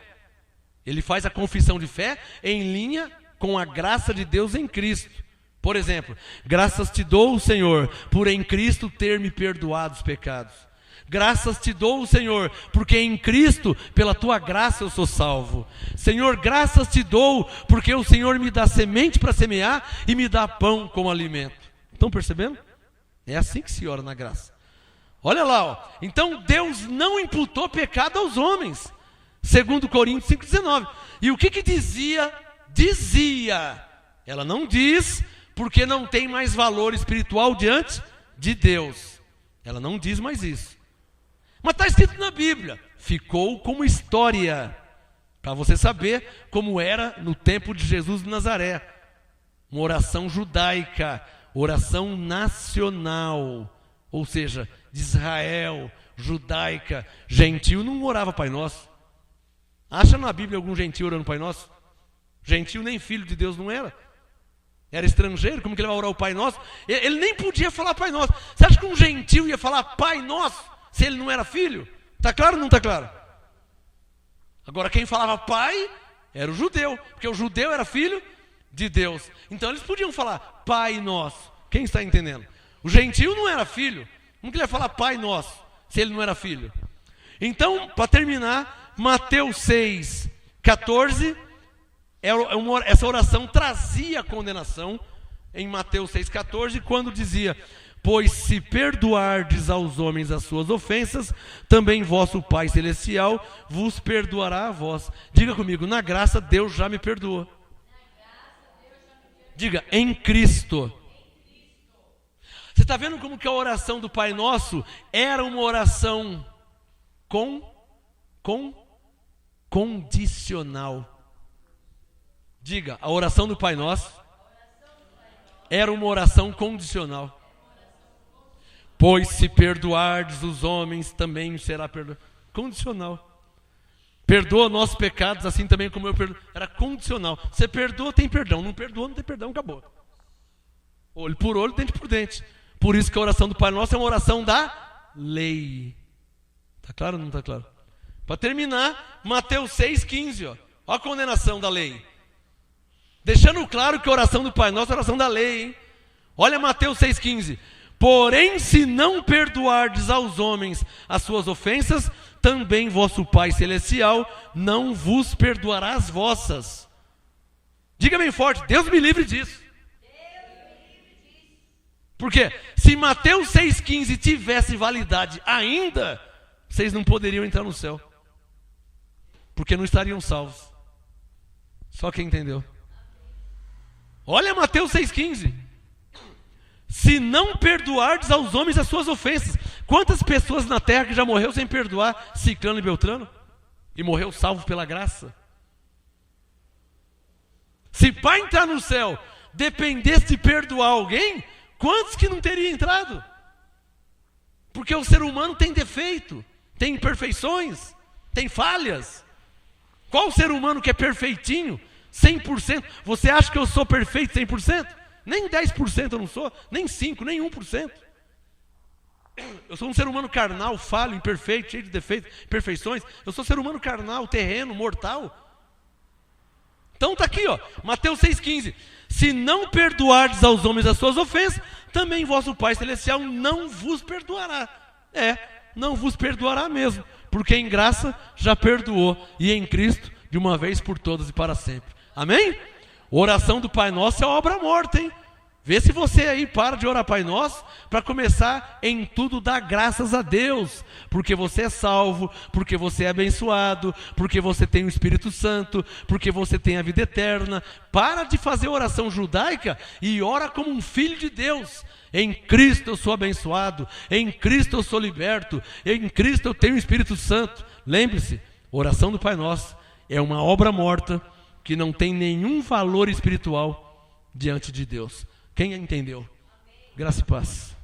Ele faz a confissão de fé em linha com a graça de Deus em Cristo. Por exemplo, graças te dou, Senhor, por em Cristo ter me perdoado os pecados. Graças te dou, Senhor, porque em Cristo, pela tua graça eu sou salvo. Senhor, graças te dou, porque o Senhor me dá semente para semear e me dá pão como alimento. Estão percebendo? É assim que se ora na graça. Olha lá, ó. Então Deus não imputou pecado aos homens. 2 Coríntios 5,19. E o que dizia? Dizia. Ela não diz, porque não tem mais valor espiritual diante de Deus. Ela não diz mais isso. Mas está escrito na Bíblia. Ficou como história. Para você saber como era no tempo de Jesus de Nazaré. Uma oração judaica. Oração nacional. Ou seja, de Israel, judaica. Gentil não orava Pai Nosso. Acha na Bíblia algum gentil orando Pai Nosso? Gentil nem filho de Deus não era. Era estrangeiro, como que ele vai orar o Pai Nosso? Ele nem podia falar Pai Nosso. Você acha que um gentil ia falar Pai Nosso se ele não era filho? Está claro ou não está claro? Agora quem falava Pai era o judeu, porque o judeu era filho de Deus. Então eles podiam falar Pai Nosso. Quem está entendendo? O gentil não era filho. Como que ele ia falar Pai Nosso se ele não era filho? Então, para terminar, Mateus 6,14... essa oração trazia condenação em Mateus 6,14, quando dizia: pois se perdoardes aos homens as suas ofensas, também vosso Pai Celestial vos perdoará a vós. Diga comigo, na graça Deus já me perdoou. Diga, em Cristo. Você está vendo como que a oração do Pai Nosso era uma oração condicional. Diga, a oração do Pai Nosso era uma oração condicional. Pois se perdoardes os homens, também será perdoado. Condicional. Perdoa nossos pecados, assim também como eu perdoo. Era condicional. Você perdoa, tem perdão. Não perdoa, não tem perdão, acabou. Olho por olho, dente por dente. Por isso que a oração do Pai Nosso é uma oração da lei. Está claro ou não está claro? Para terminar, Mateus 6,15. Olha a condenação da lei. Deixando claro que a oração do Pai Nosso é a oração da lei, hein? Olha Mateus 6,15. Porém, se não perdoardes aos homens as suas ofensas, também vosso Pai Celestial não vos perdoará as vossas. Diga bem forte, Deus me livre disso. Por quê? Se Mateus 6,15 tivesse validade ainda, vocês não poderiam entrar no céu. Porque não estariam salvos. Só quem entendeu. Olha Mateus 6,15. Se não perdoardes aos homens as suas ofensas. Quantas pessoas na terra que já morreu sem perdoar Ciclano e Beltrano? E morreu salvo pela graça? Se para entrar no céu dependesse de perdoar alguém, quantos que não teria entrado? Porque o ser humano tem defeito, tem imperfeições, tem falhas. Qual ser humano que é perfeitinho? 100%. Você acha que eu sou perfeito 100%? Nem 10% eu não sou, nem 5%, nem 1%. Eu sou um ser humano carnal, falho, imperfeito, cheio de defeitos, imperfeições. Eu sou ser humano carnal, terreno, mortal. Então está aqui, ó, Mateus 6,15. Se não perdoardes aos homens as suas ofensas, também vosso Pai Celestial não vos perdoará. Não vos perdoará mesmo, porque em graça já perdoou, e em Cristo de uma vez por todas e para sempre. Amém? Oração do Pai Nosso é obra morta, hein? Vê se você aí para de orar Pai Nosso, para começar em tudo dar graças a Deus, porque você é salvo, porque você é abençoado, porque você tem o Espírito Santo, porque você tem a vida eterna. Para de fazer oração judaica e ora como um filho de Deus. Em Cristo eu sou abençoado, em Cristo eu sou liberto, em Cristo eu tenho o Espírito Santo. Lembre-se, oração do Pai Nosso é uma obra morta que não tem nenhum valor espiritual diante de Deus. Quem entendeu? Graça e paz.